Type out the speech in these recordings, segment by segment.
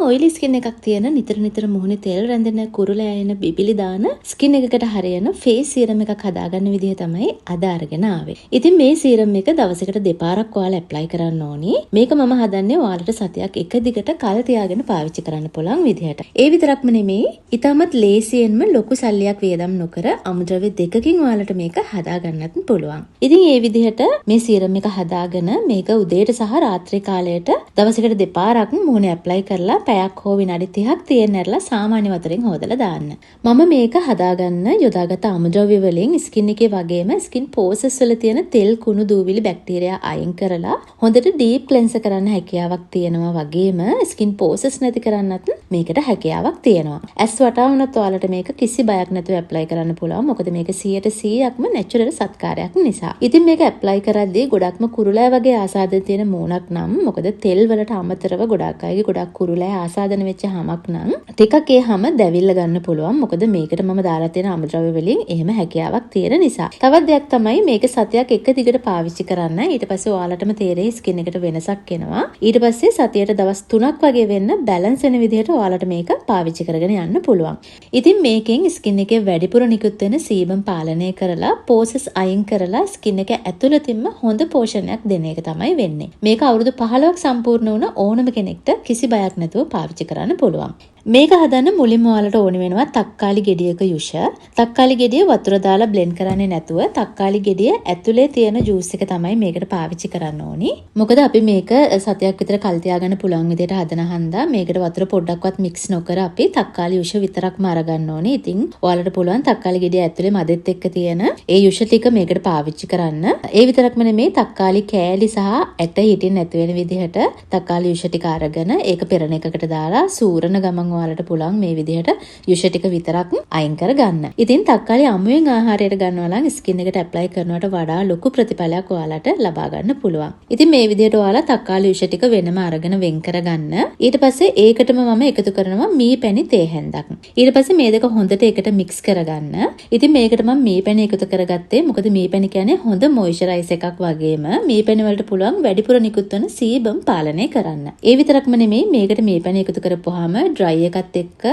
Oily skin එකක් තියෙන නිතර මුහුණේ තෙල් රැඳෙන කුරුලෑ එන බිබිලි දාන ස්කින් එකකට හරියන ෆේස් සීරම් එකක් හදාගන්න විදිහ තමයි අද අරගෙන ආවේ. ඉතින් මේ සීරම් එක දවසකට දෙපාරක් ඔයාලා ඇප්ලයි කරන්න ඕනි. මේක මම හදන්නේ ඔයාලට සතියක් එක දිගට කල් තියාගෙන පාවිච්චි කරන්න පුළුවන් විදිහට. ඒ විතරක්ම නෙමෙයි, ඊටමත් ලේසියෙන්ම ලොකු සල්ලියක් වියදම් නොකර අමුද්‍රව්‍ය දෙකකින් ඔයාලට මේක හදාගන්නත් පුළුවන්. ඉතින් මේ විදිහට මේ සීරම් එක හදාගෙන මේක උදේට සහ රාත්‍රී කාලයට දවසකට දෙපාරක් මුහුණේ ඇප්ලයි කරලා පැයක් හෝ විනාඩි 30ක් තියෙන්න ඇරලා සාමාන්‍ය වතුරෙන් හොදලා දාන්න. මම මේක හදාගන්න යොදාගත් අමුද්‍රව්‍ය වලින් ස්කින් එකේ වගේම ස්කින් පෝසස් වල තියෙන තෙල් කුණු දූවිලි බැක්ටීරියා අයින් කරලා හොඳට ඩීප් ක්ලෙන්ස් කරන්න හැකියාවක් තියෙනවා. වගේම ස්කින් පෝසස් නැති කරන්නත් මේකට හැකියාවක් තියෙනවා. ඇස් වටා වුණත් ඔයාලට මේක කිසි බයක් නැතුව ඇප්ලයි කරන්න පුළුවන්. මොකද මේක 100%ක්ම නැචරල් සත්කාරයක් නිසා. ඉතින් මේක ඇප්ලයි කරද්දී ගොඩක්ම කුරුලෑ වගේ ආසාදන තියෙන මූණක් නම්, මොකද තෙල් වලට අමතරව ගොඩක් අයගේ ගොඩක් කුරුලෑ ආසාදන වෙච්ච හමක් නම් ටිකක් ඒ හැම දැවිල්ල ගන්න පුළුවන්. මොකද මේකට මම දාලා තියෙන අමුද්‍රව්‍ය වලින් එහෙම හැකියාවක් තියෙන නිසා. තවත් දෙයක් තමයි මේක සතියක් එක දිගට පාවිච්චි කරන්න. ඊට පස්සේ ඔයාලටම තේරෙයි ස්කින් එකට වෙනසක් එනවා. ඊට පස්සේ සතියට දවස් 3ක් වගේ වෙන්න බැලන්ස් වෙන විදිහට ඔයාලට මේක පාවිච්චි කරගෙන යන්න පුළුවන්. ඉතින් මේකෙන් ස්කින් එකේ වැඩිපුර නිකුත් වෙන සීබම් පාලනය කරලා පෝසස් අයින් කරලා ස්කින් එක ඇතුළතින්ම හොඳ පෝෂණයක් දෙන එක තමයි වෙන්නේ. මේක අවුරුදු 15ක් සම්පූර්ණ වුණ ඕනම කෙනෙක්ට කිසි බයක් නැතුව පාවිච්චි කරන්න පුළුවන්. මේක හදන්න මුලින්ම ඔයාලට ඕන වෙනවා තක්කාලි ගෙඩියක යුෂ. තක්කාලි ගෙඩිය වතුර දාලා බ්ලෙන්ඩ් කරන්නේ නැතුව තක්කාලි ගෙඩිය ඇතුලේ තියෙන ජූස් එක තමයි මේකට පාවිච්චි කරන්න ඕනි. මොකද අපි මේක සතියක් විතර කල් තියාගන්න පුළුවන් විදිහට හදන හන්දා මේකට වතුර පොඩ්ඩක්වත් මික්ස් නොකර අපි තක්කාලි යුෂ විතරක්ම අරගන්න ඕනි. ඉතින් ඔයාලට පුළුවන් තක්කාලි ගෙඩිය ඇතුලේ මදෙත් එක්ක තියෙන ඒ යුෂ ටික මේකට පාවිච්චි කරන්න. ඒ විතරක්ම නෙමෙයි, තක්කාලි කෑලි සහ ඇට හිටින් නැති වෙන විදිහට තක්කාලි යුෂ ටික අරගෙන ඒක පෙරණ එකකට දාලා සූරන ගමන් ඔයාලට පුළුවන් මේ විදිහට යුෂ ටික විතරක් අයින් කරගන්න. ඉතින් තක්කාලි අමුයෙන් ආහාරයට ගන්නවා නම් ස්කින් එකට ඇප්ලයි කරනවට වඩා ලොකු ප්‍රතිඵලයක් ඔයාලට ලබා ගන්න පුළුවන්. ඉතින් මේ විදිහට ඔයාලා තක්කාලි යුෂ ටික වෙනම අරගෙන වෙන් කරගන්න. ඊට පස්සේ ඒකටම මම එකතු කරනවා මී පැණි තේ හැන්දක්. ඊට පස්සේ මේ දෙක හොඳට එකට මික්ස් කරගන්න. ඉතින් මේකට මම මී පැණි එකතු කරගත්තේ මොකද මී පැණි කියන්නේ හොඳ මොයිස්චරයිස් එකක් වගේම මී පැණි වලට පුළුවන් වැඩිපුර නිකුත් වෙන සීබම් පාලනය කරන්න. ඒ විතරක්ම නෙමෙයි, මේකට මී පැණි එකතු කරපුවාම ඩ්‍රයි එකත් එක්ක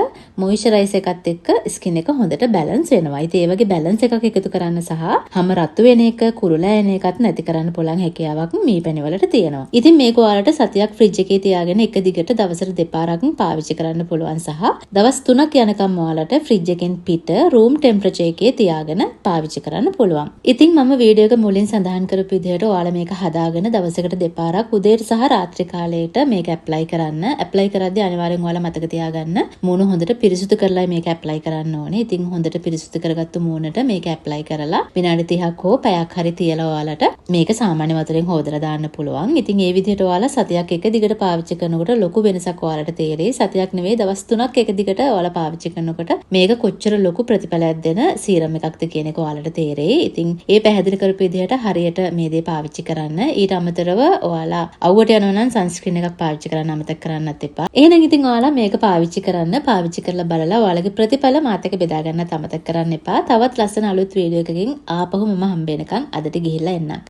මොයිස්චරයිස් එකත් එක්ක ස්කින් එක හොඳට බැලන්ස් වෙනවා. ඉතින් ඒ වගේ බැලන්ස් එකක් එකතු කරන්න සහ හැම රතු වෙන එක, කුරුලෑ එන එකත් නැති කරන්න පුළුවන් හැකියාවක් මේ පැණි වලට තියෙනවා. ඉතින් මේක ඔයාලට සතියක් ෆ්‍රිජ් එකේ තියාගෙන එක දිගට දවසට දෙපාරක් පාවිච්චි කරන්න පුළුවන් සහ දවස් 3ක් යනකම් ඔයාලට ෆ්‍රිජ් එකෙන් පිට රූම් ටෙම්පරේචර් එකේ තියාගෙන පාවිච්චි කරන්න පුළුවන්. ඉතින් මම වීඩියෝ එක මුලින් සඳහන් කරපු විදිහට ඔයාලා මේක හදාගෙන දවසකට දෙපාරක් උදේට සහ රාත්‍රී කාලයට මේක ඇප්ලයි කරන්න. ඇප්ලයි කරද්දී අනිවාර්යෙන් ඔයාලා මතක තියාගන්න මූණ හොඳට පිරිසුදු කරලා මේක ඇප්ලයි කරන්න ඕනේ. ඉතින් හොඳට පිරිසුදු කරගත්තු මූණට මේක ඇප්ලයි කරලා විනාඩි 30ක් හෝ පැයක් හරි තියලා ඔයාලට මේක සාමාන්‍ය වතුරෙන් හොදලා දාන්න පුළුවන්. ඉතින් ඒ විදිහට ඔයාලා සතියක් එක දිගට පාවිච්චි කරනකොට ලොකු වෙනසක් ඔයාලට තේරෙයි. සතියක් නෙවෙයි දවස් 3ක් එක දිගට ඔයාලා පාවිච්චි කරනකොට මේක කොච්චර ලොකු ප්‍රතිඵලයක් දෙන සීරම් එකක්ද කියන එක ඔයාලට තේරෙයි. ඉතින් ඒ පැහැදිලි කරපු විදිහට හරියට මේ දේ පාවිච්චි කරන්න. ඊට අමතරව ඔයාලා අවුවට යනවා නම් සන්ස්ක්‍රීන් එකක් පාවිච්චි කරන්න අමතක කරන්නත් එපා. එහෙනම් ඉතින් ඔයාලා මේක පාවිච්චි කරන්න. පාවිච්චි කරලා බලලා ඔයාලගේ ප්‍රතිඵල මාත් එක්ක බෙදා ගන්නත් අමතක කරන්න එපා. තවත් ලස්සන අලුත් වීඩියෝ එකකින් ආපහු මම හම්බ වෙනකන් අදට ගිහිල්ලා එන්නම්.